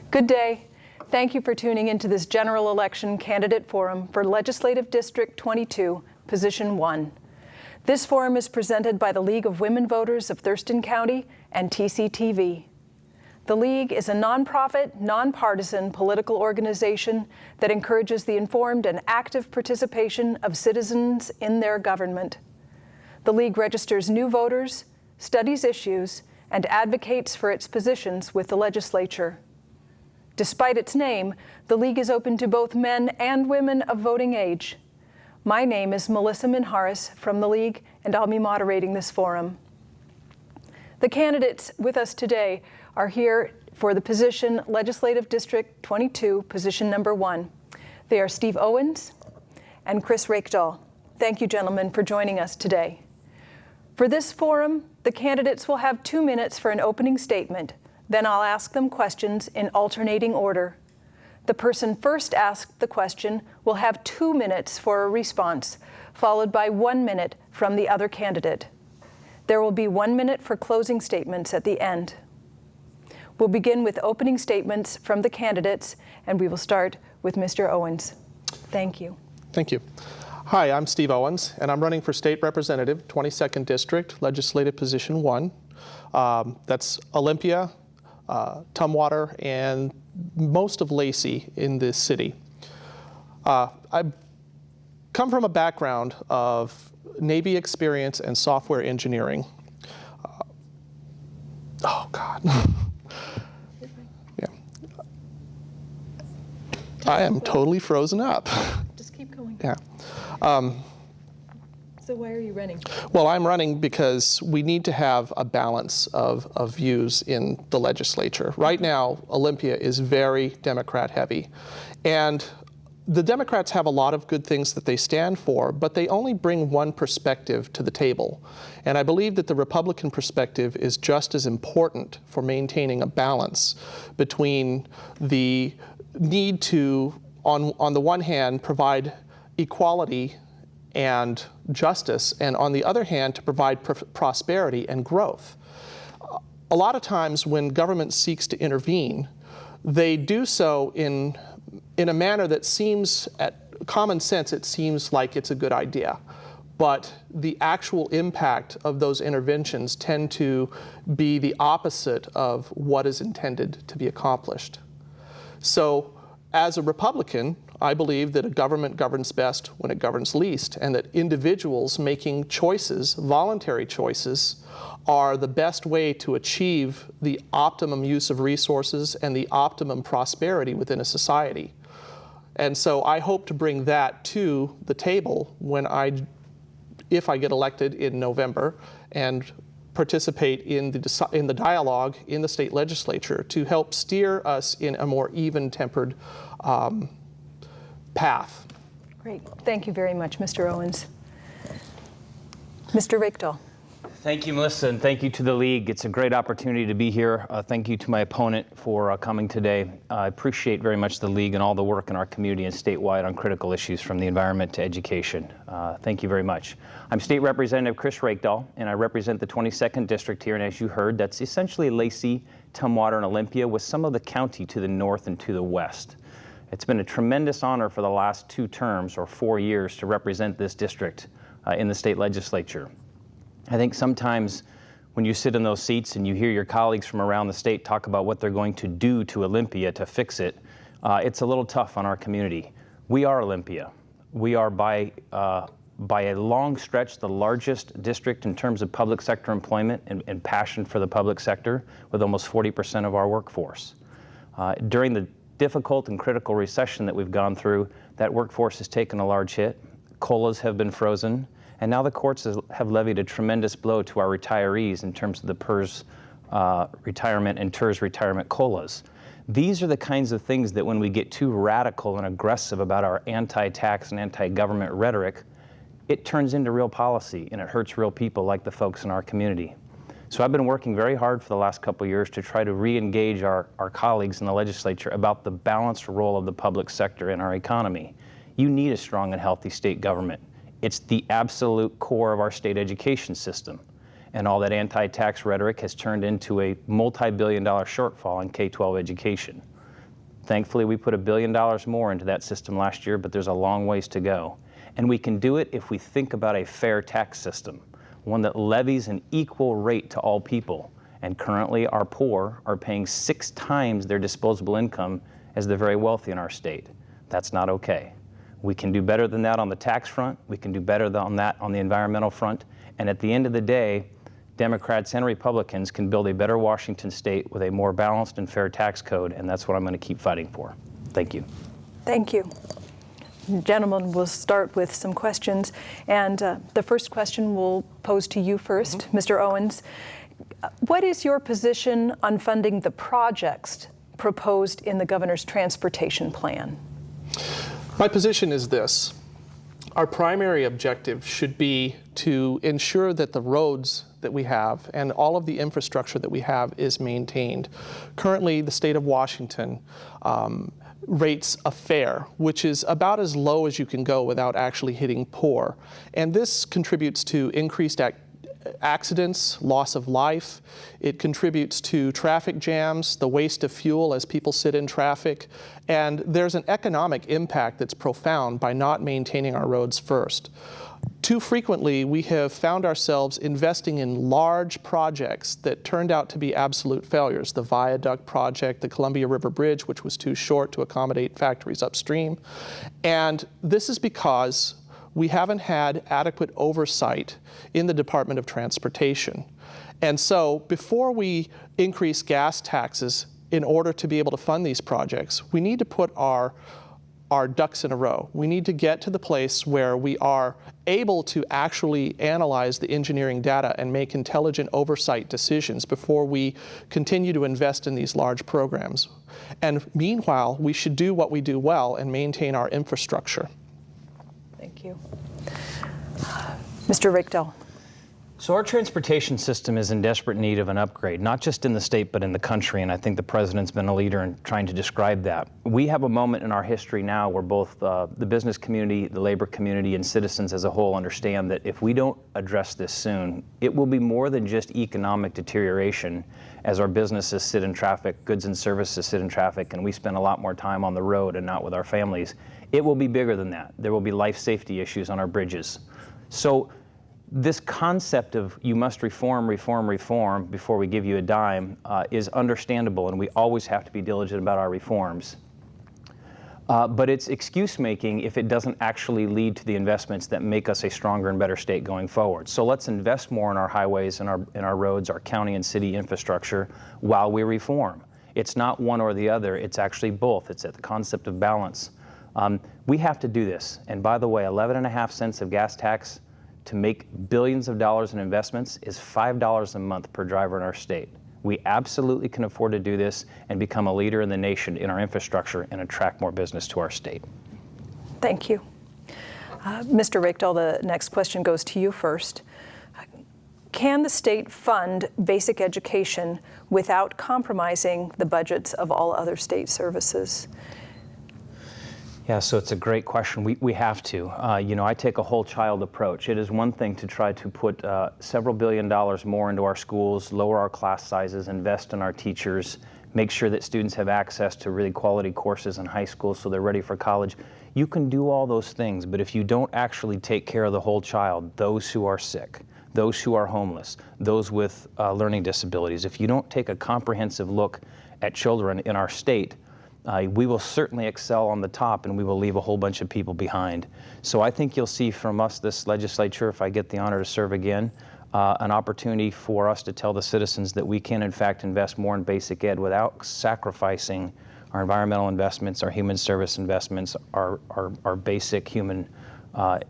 Good day. Thank you for tuning into this general election candidate forum for Legislative District 22, Position 1. This forum is presented by the League of Women Voters of Thurston County and TCTV. The League is a nonprofit, nonpartisan political organization that encourages the informed and active participation of citizens in their government. The League registers new voters, studies issues, and advocates for its positions with the legislature. Despite its name, the League is open to both men and women of voting age. My name is Melissa Minharis from the League, and I'll be moderating this forum. The candidates with us today are here for the position Legislative District 22, position number 1. They are Steve Owens and Chris Reykdal. Thank you, gentlemen, for joining us today. For this forum, the candidates will have 2 minutes for an opening statement. Then I'll ask them questions in alternating order. The person first asked the question will have 2 minutes for a response, followed by 1 minute from the other candidate. There will be 1 minute for closing statements at the end. We'll begin with opening statements from the candidates, and we will start with Mr. Owens. Thank you. Thank you. Hi, I'm Steve Owens, and I'm running for State Representative, 22nd District, Legislative Position 1. That's Olympia, Tumwater, and most of Lacey in this city. I come from a background of Navy experience and software engineering. Oh, God. Yeah. I am totally frozen up. Just keep going. Yeah. So why are you running? Well, I'm running because we need to have a balance of views in the legislature. Right now, Olympia is very Democrat heavy. And the Democrats have a lot of good things that they stand for, but they only bring one perspective to the table. And I believe that the Republican perspective is just as important for maintaining a balance between the need to, on the one hand, provide equality and justice, and on the other hand, to provide prosperity and growth. A lot of times when government seeks to intervene, they do so in a manner that seems, at common sense, it seems like it's a good idea. But the actual impact of those interventions tend to be the opposite of what is intended to be accomplished. So, as a Republican, I believe that a government governs best when it governs least, and that individuals making choices, voluntary choices, are the best way to achieve the optimum use of resources and the optimum prosperity within a society. And so I hope to bring that to the table if I get elected in November, and participate in the dialogue in the state legislature to help steer us in a more even-tempered path. Great. Thank you very much, Mr. Owens. Mr. Reykdal. Thank you, Melissa, and thank you to the League. It's a great opportunity to be here. Thank you to my opponent for coming today. I appreciate very much the League and all the work in our community and statewide on critical issues from the environment to education. Thank you very much. I'm State Representative Chris Reykdal, and I represent the 22nd District here, and as you heard, that's essentially Lacey, Tumwater, and Olympia, with some of the county to the north and to the west. It's been a tremendous honor for the last 2 terms, or 4 years, to represent this district in the state legislature. I think sometimes when you sit in those seats and you hear your colleagues from around the state talk about what they're going to do to Olympia to fix it, it's a little tough on our community. We are Olympia. We are by a long stretch the largest district in terms of public sector employment and passion for the public sector, with almost 40% of our workforce. During the difficult and critical recession that we've gone through, that workforce has taken a large hit. COLAs have been frozen. And now the courts have levied a tremendous blow to our retirees in terms of the PERS retirement and TERS retirement COLAs. These are the kinds of things that when we get too radical and aggressive about our anti-tax and anti-government rhetoric, it turns into real policy and it hurts real people like the folks in our community. So I've been working very hard for the last couple of years to try to re-engage our colleagues in the legislature about the balanced role of the public sector in our economy. You need a strong and healthy state government. It's the absolute core of our state education system. And all that anti-tax rhetoric has turned into a multi-billion-dollar shortfall in K-12 education. Thankfully, we put $1 billion more into that system last year, but there's a long ways to go. And we can do it if we think about a fair tax system, one that levies an equal rate to all people. And currently, our poor are paying 6 times their disposable income as the very wealthy in our state. That's not okay. We can do better than that on the tax front. We can do better than that on the environmental front. And at the end of the day, Democrats and Republicans can build a better Washington state with a more balanced and fair tax code, and that's what I'm going to keep fighting for. Thank you. Thank you. Gentlemen, we'll start with some questions. And the first question we'll pose to you first, Mr. Owens. What is your position on funding the projects proposed in the governor's transportation plan? My position is this. Our primary objective should be to ensure that the roads that we have and all of the infrastructure that we have is maintained. Currently, the state of Washington rates a fare, which is about as low as you can go without actually hitting poor. And this contributes to increased accidents, loss of life. It contributes to traffic jams, the waste of fuel as people sit in traffic. And there's an economic impact that's profound by not maintaining our roads first. Too frequently, we have found ourselves investing in large projects that turned out to be absolute failures. The viaduct project, the Columbia River Bridge, which was too short to accommodate factories upstream. And this is because we haven't had adequate oversight in the Department of Transportation. And so before we increase gas taxes in order to be able to fund these projects, we need to put our ducks in a row. We need to get to the place where we are able to actually analyze the engineering data and make intelligent oversight decisions before we continue to invest in these large programs. And meanwhile, we should do what we do well and maintain our infrastructure. Thank you. Mr. Reykdal. So our transportation system is in desperate need of an upgrade, not just in the state, but in the country, and I think the president's been a leader in trying to describe that. We have a moment in our history now where both the business community, the labor community, and citizens as a whole understand that if we don't address this soon, it will be more than just economic deterioration as our businesses sit in traffic, goods and services sit in traffic, and we spend a lot more time on the road and not with our families. It will be bigger than that. There will be life safety issues on our bridges. So this concept of you must reform, reform, reform before we give you a dime is understandable, and we always have to be diligent about our reforms. But it's excuse making if it doesn't actually lead to the investments that make us a stronger and better state going forward. So let's invest more in our highways and our roads, our county and city infrastructure while we reform. It's not one or the other, it's actually both. It's at the concept of balance. We have to do this. And by the way, 11.5 cents of gas tax to make billions of dollars in investments is $5 a month per driver in our state. We absolutely can afford to do this and become a leader in the nation in our infrastructure and attract more business to our state. Thank you. Mr. Reykdal, the next question goes to you first. Can the state fund basic education without compromising the budgets of all other state services? Yeah, so it's a great question. We have to. I take a whole child approach. It is one thing to try to put several $1 billion more into our schools, lower our class sizes, invest in our teachers, make sure that students have access to really quality courses in high school so they're ready for college. You can do all those things, but if you don't actually take care of the whole child, those who are sick, those who are homeless, those with learning disabilities, if you don't take a comprehensive look at children in our state, we will certainly excel on the top and we will leave a whole bunch of people behind. So I think you'll see from us this legislature, if I get the honor to serve again, an opportunity for us to tell the citizens that we can in fact invest more in basic ed without sacrificing our environmental investments, our human service investments, our basic human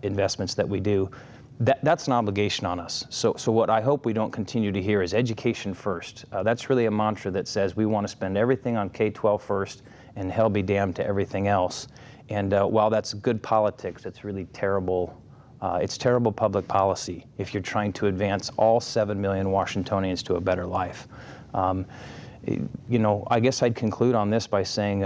investments that we do. That's an obligation on us. So what I hope we don't continue to hear is education first. That's really a mantra that says we want to spend everything on K-12 first and hell be damned to everything else. And while that's good politics, it's really terrible. It's terrible public policy if you're trying to advance all 7 million Washingtonians to a better life. I guess I'd conclude on this by saying,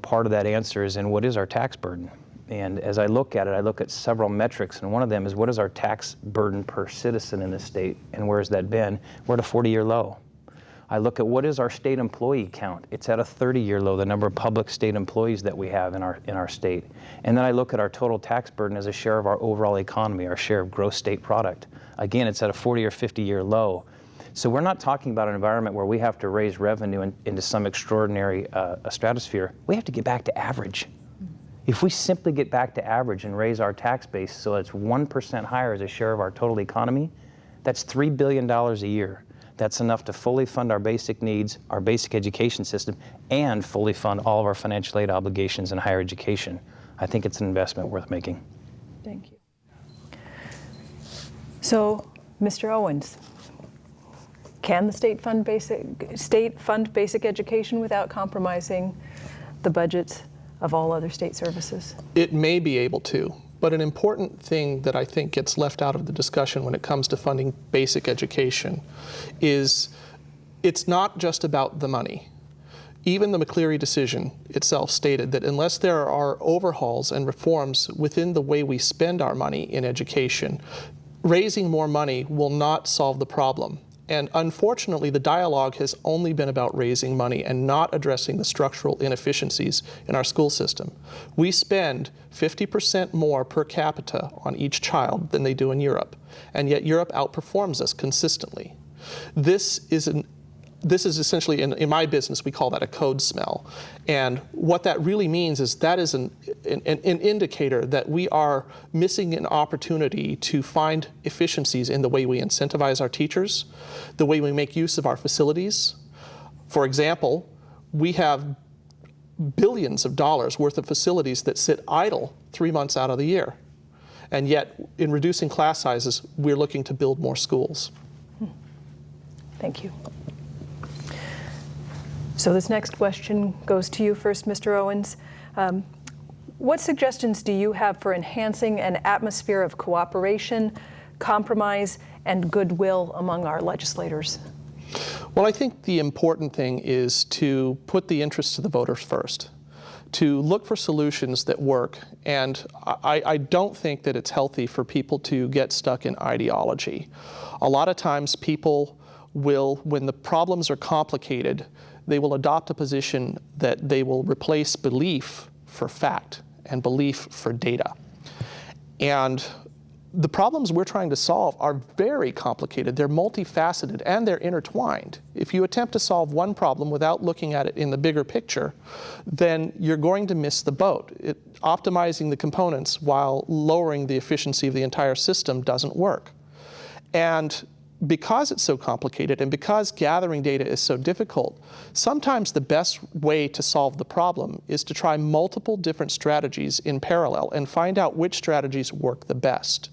part of that answer is in what is our tax burden? And as I look at it, I look at several metrics, and one of them is what is our tax burden per citizen in this state, and where has that been? We're at a 40-year low. I look at what is our state employee count. It's at a 30-year low, the number of public state employees that we have in our state. And then I look at our total tax burden as a share of our overall economy, our share of gross state product. Again, it's at a 40 or 50-year low. So we're not talking about an environment where we have to raise revenue into some extraordinary stratosphere. We have to get back to average. If we simply get back to average and raise our tax base so it's 1% higher as a share of our total economy, that's $3 billion a year. That's enough to fully fund our basic needs, our basic education system, and fully fund all of our financial aid obligations in higher education. I think it's an investment worth making. Thank you. So, Mr. Owens, can the state fund basic education without compromising the budgets of all other state services? It may be able to, but an important thing that I think gets left out of the discussion when it comes to funding basic education is it's not just about the money. Even the McCleary decision itself stated that unless there are overhauls and reforms within the way we spend our money in education, raising more money will not solve the problem. And unfortunately, the dialogue has only been about raising money and not addressing the structural inefficiencies in our school system. We spend 50% more per capita on each child than they do in Europe, and yet Europe outperforms us consistently. This is essentially, in my business, we call that a code smell. And what that really means is that is an indicator that we are missing an opportunity to find efficiencies in the way we incentivize our teachers, the way we make use of our facilities. For example, we have billions of dollars worth of facilities that sit idle 3 months out of the year. And yet, in reducing class sizes, we're looking to build more schools. Thank you. So this next question goes to you first, Mr. Owens. What suggestions do you have for enhancing an atmosphere of cooperation, compromise, and goodwill among our legislators? Well, I think the important thing is to put the interests of the voters first, to look for solutions that work. And I don't think that it's healthy for people to get stuck in ideology. A lot of times people will, when the problems are complicated, they will adopt a position that they will replace belief for fact and belief for data. And the problems we're trying to solve are very complicated. They're multifaceted and they're intertwined. If you attempt to solve one problem without looking at it in the bigger picture, then you're going to miss the boat. Optimizing the components while lowering the efficiency of the entire system doesn't work. And because it's so complicated and because gathering data is so difficult, sometimes the best way to solve the problem is to try multiple different strategies in parallel and find out which strategies work the best.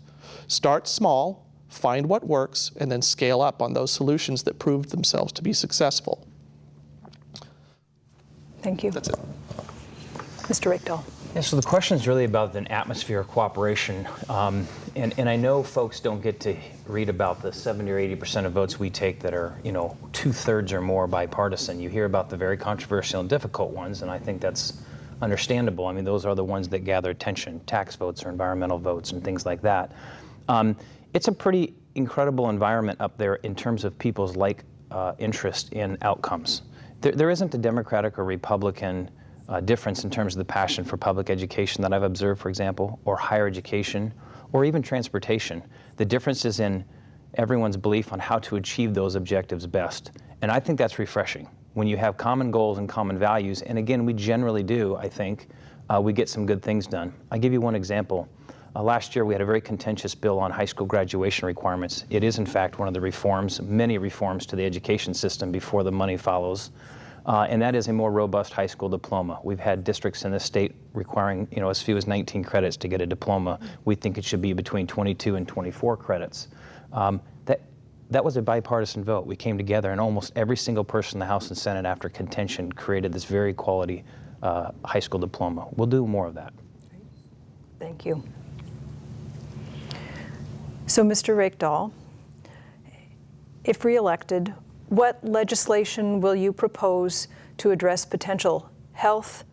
Start small, find what works, and then scale up on those solutions that proved themselves to be successful. Thank you. That's it. Mr. Reykdal. Yeah, so the question is really about an atmosphere of cooperation. And I know folks don't get to read about the 70 or 80% of votes we take that are, 2/3 or more bipartisan. You hear about the very controversial and difficult ones, and I think that's understandable. I mean, those are the ones that gather attention, tax votes or environmental votes and things like that. It's a pretty incredible environment up there in terms of people's interest in outcomes. There isn't a Democratic or Republican difference in terms of the passion for public education that I've observed, for example, or higher education, or even transportation. The difference is in everyone's belief on how to achieve those objectives best. And I think that's refreshing. When you have common goals and common values, and again, we generally do, I think, we get some good things done. I'll give you one example. Last year, we had a very contentious bill on high school graduation requirements. It is, in fact, one of the reforms, many reforms to the education system before the money follows. And that is a more robust high school diploma. We've had districts in this state requiring, as few as 19 credits to get a diploma. We think it should be between 22 and 24 credits. That was a bipartisan vote. We came together, and almost every single person in the House and Senate, after contention, created this very quality high school diploma. We'll do more of that. Thank you. So, Mr. Reykdal, if reelected, what legislation will you propose to address potential health,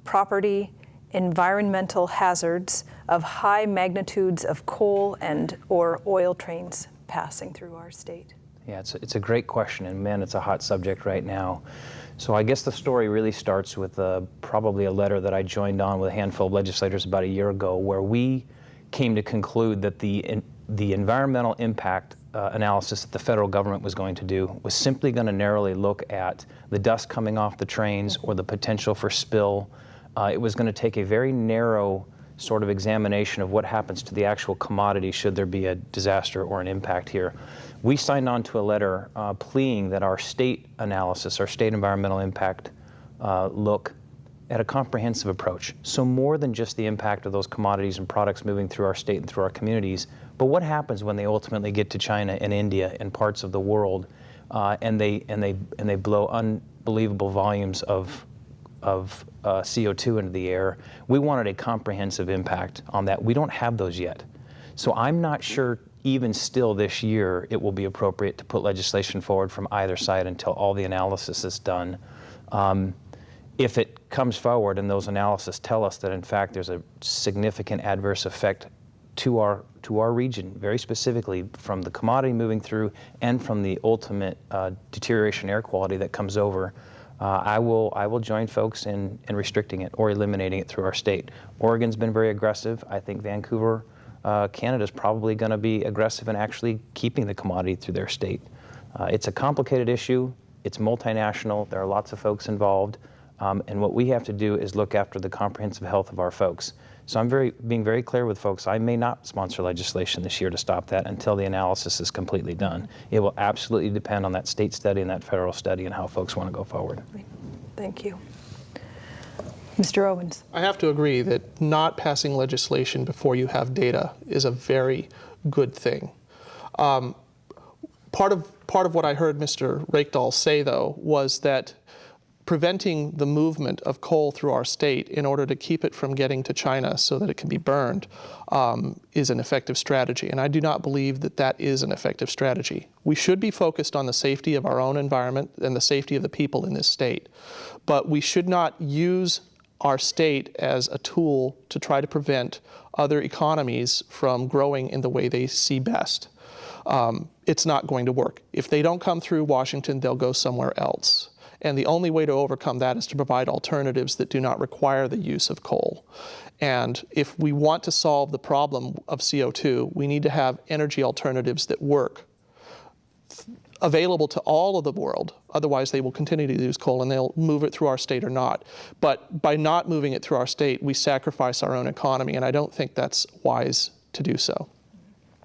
property, environmental hazards of high magnitudes of coal and/or oil trains passing through our state? Yeah, it's a great question, and man, it's a hot subject right now. So I guess the story really starts with probably a letter that I joined on with a handful of legislators about a year ago, where we came to conclude that the environmental impact analysis that the federal government was going to do was simply going to narrowly look at the dust coming off the trains or the potential for spill. It was going to take a very narrow sort of examination of what happens to the actual commodity should there be a disaster or an impact here. We signed on to a letter pleading that our state analysis, our state environmental impact look at a comprehensive approach. So more than just the impact of those commodities and products moving through our state and through our communities, but what happens when they ultimately get to China and India and parts of the world, and they blow unbelievable volumes of CO2 into the air. We wanted a comprehensive impact on that. We don't have those yet. So I'm not sure even still this year it will be appropriate to put legislation forward from either side until all the analysis is done. If it comes forward and those analyses tell us that in fact there's a significant adverse effect to our region, very specifically from the commodity moving through and from the ultimate deterioration air quality that comes over, I will join folks in restricting it or eliminating it through our state. Oregon's been very aggressive. I think Vancouver, Canada's probably going to be aggressive in actually keeping the commodity through their state. It's a complicated issue. It's multinational. There are lots of folks involved. And what we have to do is look after the comprehensive health of our folks. So I'm being very clear with folks, I may not sponsor legislation this year to stop that until the analysis is completely done. It will absolutely depend on that state study and that federal study and how folks want to go forward. Thank you. Mr. Owens. I have to agree that not passing legislation before you have data is a very good thing. Part of what I heard Mr. Reykdal say, though, was that preventing the movement of coal through our state in order to keep it from getting to China so that it can be burned is an effective strategy. And I do not believe that that is an effective strategy. We should be focused on the safety of our own environment and the safety of the people in this state. But we should not use our state as a tool to try to prevent other economies from growing in the way they see best. It's not going to work. If they don't come through Washington, they'll go somewhere else. And the only way to overcome that is to provide alternatives that do not require the use of coal. And if we want to solve the problem of CO2, we need to have energy alternatives that work, available to all of the world. Otherwise, they will continue to use coal and they'll move it through our state or not. But by not moving it through our state, we sacrifice our own economy, and I don't think that's wise to do so.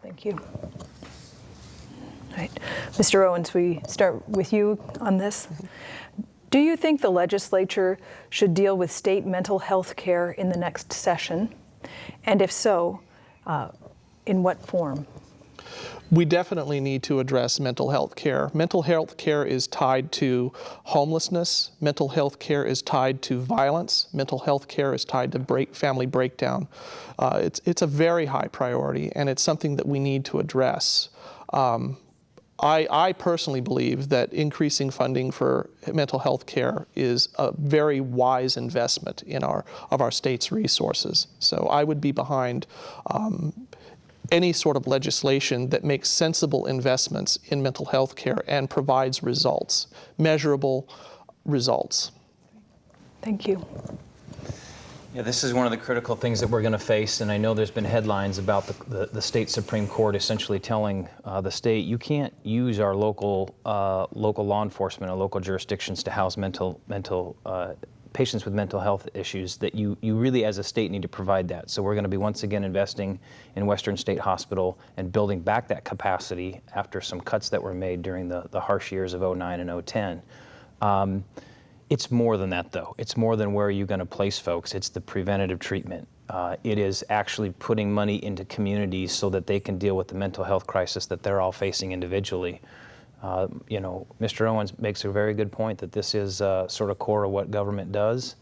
Thank you. All right. Mr. Owens, we start with you on this. Do you think the legislature should deal with state mental health care in the next session? And if so, in what form? We definitely need to address mental health care. Mental health care is tied to homelessness. Mental health care is tied to violence. Mental health care is tied to family breakdown. It's a very high priority, and it's something that we need to address. I personally believe that increasing funding for mental health care is a very wise investment of our state's resources. So I would be behind any sort of legislation that makes sensible investments in mental health care and provides results, measurable results. Thank you. Yeah, this is one of the critical things that we're going to face, and I know there's been headlines about the state Supreme Court essentially telling the state, you can't use our local law enforcement or local jurisdictions to house patients with mental health issues, that you really as a state need to provide that. So we're going to be once again investing in Western State Hospital and building back that capacity after some cuts that were made during the harsh years of 2009 and 2010. It's more than that, though. It's more than where you're going to place folks. It's the preventative treatment. It is actually putting money into communities so that they can deal with the mental health crisis that they're all facing individually. Mr. Owens makes a very good point that this is sort of core of what government does.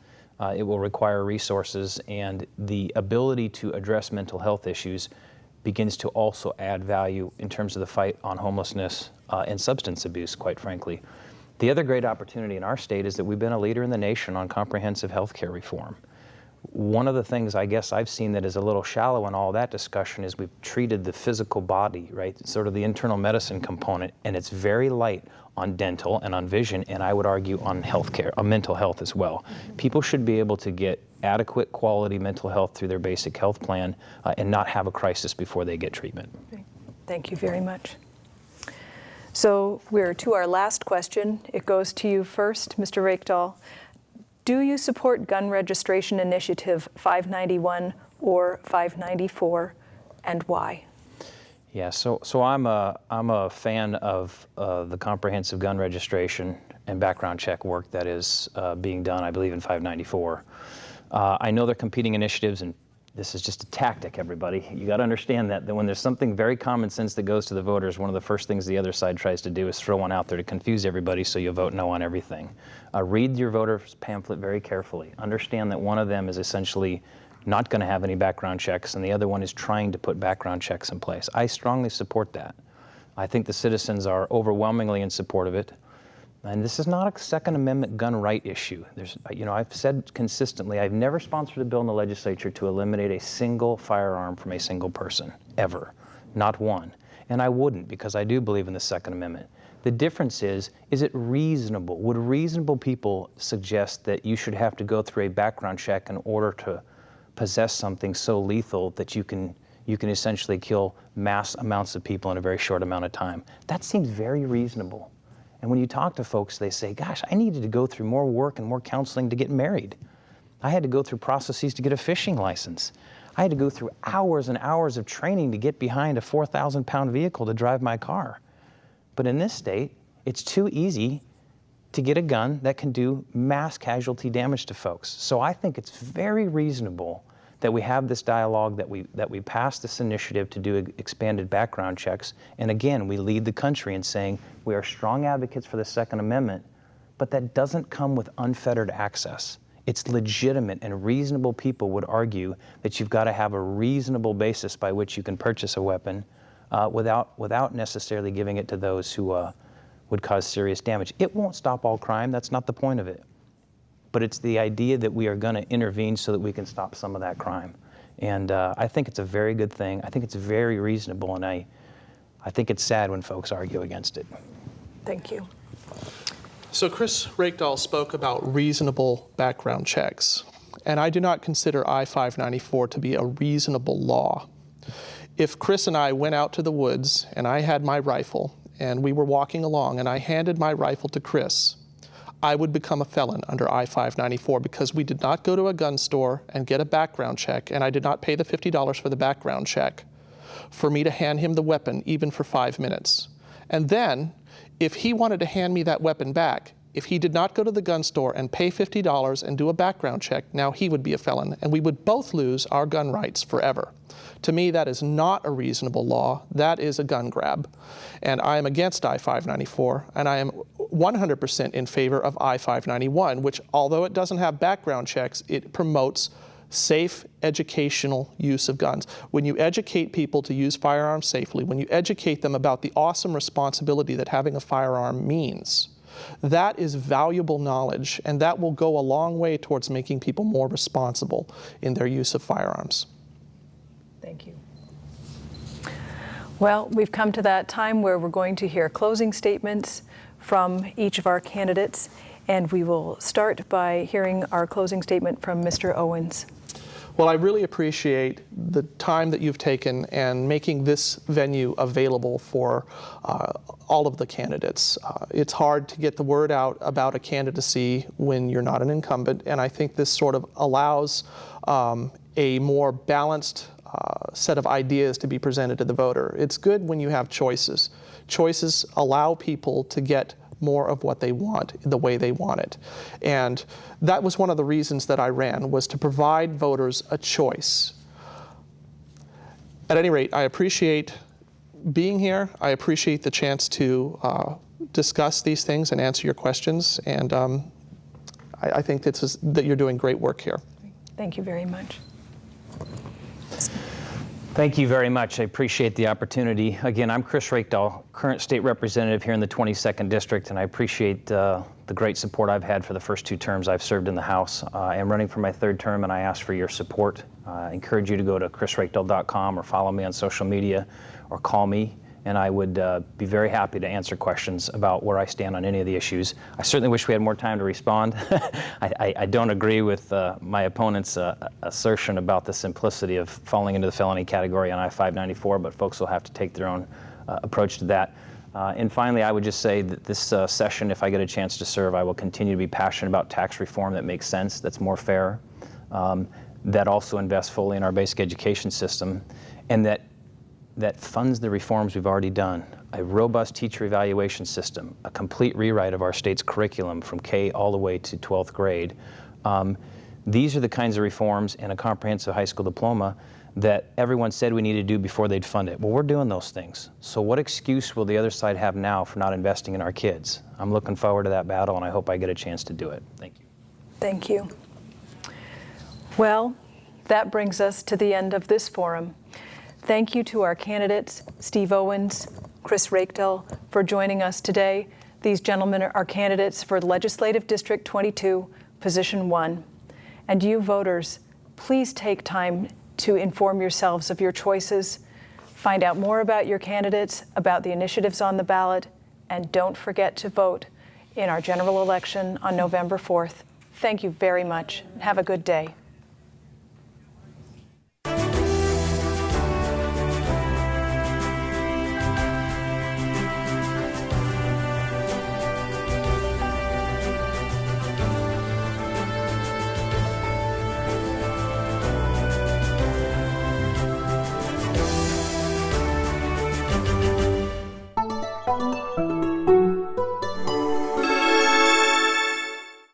It will require resources, and the ability to address mental health issues begins to also add value in terms of the fight on homelessness and substance abuse, quite frankly. The other great opportunity in our state is that we've been a leader in the nation on comprehensive health care reform. One of the things I guess I've seen that is a little shallow in all that discussion is we've treated the physical body, right? Sort of the internal medicine component, and it's very light on dental and on vision, and I would argue on healthcare, on mental health as well. People should be able to get adequate quality mental health through their basic health plan and not have a crisis before they get treatment. Thank you very much. So we're to our last question. It goes to you first, Mr. Reykdal. Do you support gun registration initiative 591 or 594, and why? Yeah, so I'm a fan of the comprehensive gun registration and background check work that is being done, I believe, in 594. I know they're competing initiatives, and this is just a tactic, everybody. You got to understand that when there's something very common sense that goes to the voters, one of the first things the other side tries to do is throw one out there to confuse everybody so you vote no on everything. Read your voter's pamphlet very carefully. Understand that one of them is essentially not going to have any background checks, and the other one is trying to put background checks in place. I strongly support that. I think the citizens are overwhelmingly in support of it. And this is not a Second Amendment gun right issue. I've said consistently, I've never sponsored a bill in the legislature to eliminate a single firearm from a single person, ever. Not one. And I wouldn't, because I do believe in the Second Amendment. The difference is it reasonable? Would reasonable people suggest that you should have to go through a background check in order to possess something so lethal that you can essentially kill mass amounts of people in a very short amount of time? That seems very reasonable. And when you talk to folks, they say, gosh, I needed to go through more work and more counseling to get married. I had to go through processes to get a fishing license. I had to go through hours and hours of training to get behind a 4,000-pound vehicle to drive my car. But in this state, it's too easy to get a gun that can do mass casualty damage to folks. So I think it's very reasonable that we have this dialogue, that we pass this initiative to do expanded background checks. And again, we lead the country in saying we are strong advocates for the Second Amendment, but that doesn't come with unfettered access. It's legitimate, and reasonable people would argue that you've got to have a reasonable basis by which you can purchase a weapon without necessarily giving it to those who would cause serious damage. It won't stop all crime. That's not the point of it. But it's the idea that we are going to intervene so that we can stop some of that crime. And I think it's a very good thing. I think it's very reasonable, and I think it's sad when folks argue against it. Thank you. So Chris Reykdal spoke about reasonable background checks, and I do not consider I-594 to be a reasonable law. If Chris and I went out to the woods and I had my rifle and we were walking along and I handed my rifle to Chris, I would become a felon under I-594 because we did not go to a gun store and get a background check, and I did not pay the $50 for the background check for me to hand him the weapon even for 5 minutes. And then, if he wanted to hand me that weapon back, if he did not go to the gun store and pay $50 and do a background check, now he would be a felon, and we would both lose our gun rights forever. To me, that is not a reasonable law. That is a gun grab. And I am against I-594, and I am 100% in favor of I-591, which, although it doesn't have background checks, it promotes safe educational use of guns. When you educate people to use firearms safely, when you educate them about the awesome responsibility that having a firearm means, that is valuable knowledge, and that will go a long way towards making people more responsible in their use of firearms. Thank you. Well, we've come to that time where we're going to hear closing statements from each of our candidates, and we will start by hearing our closing statement from Mr. Owens. Well, I really appreciate the time that you've taken and making this venue available for all of the candidates. It's hard to get the word out about a candidacy when you're not an incumbent, and I think this sort of allows a more balanced set of ideas to be presented to the voter. It's good when you have choices. Choices allow people to get more of what they want the way they want it. And that was one of the reasons that I ran, was to provide voters a choice. At any rate, I appreciate being here. I appreciate the chance to discuss these things and answer your questions. And I think that you're doing great work here. Thank you very much. Thank you very much. I appreciate the opportunity. Again, I'm Chris Reykdal, current state representative here in the 22nd District, and I appreciate the great support I've had for the first 2 terms I've served in the House. I am running for my 3rd term, and I ask for your support. I encourage you to go to chrisreykdal.com or follow me on social media or call me, and I would be very happy to answer questions about where I stand on any of the issues. I certainly wish we had more time to respond. I don't agree with my opponent's assertion about the simplicity of falling into the felony category on I-594, but folks will have to take their own approach to that. And finally, I would just say that this session, if I get a chance to serve, I will continue to be passionate about tax reform that makes sense, that's more fair, that also invests fully in our basic education system, and that funds the reforms we've already done. A robust teacher evaluation system, a complete rewrite of our state's curriculum from K all the way to 12th grade. These are the kinds of reforms and a comprehensive high school diploma that everyone said we needed to do before they'd fund it. Well, we're doing those things. So what excuse will the other side have now for not investing in our kids? I'm looking forward to that battle, and I hope I get a chance to do it. Thank you. Thank you. Well, that brings us to the end of this forum. Thank you to our candidates, Steve Owens, Chris Reykdal, for joining us today. These gentlemen are candidates for Legislative District 22, Position 1. And you voters, please take time to inform yourselves of your choices, find out more about your candidates, about the initiatives on the ballot, and don't forget to vote in our general election on November 4th. Thank you very much. Have a good day.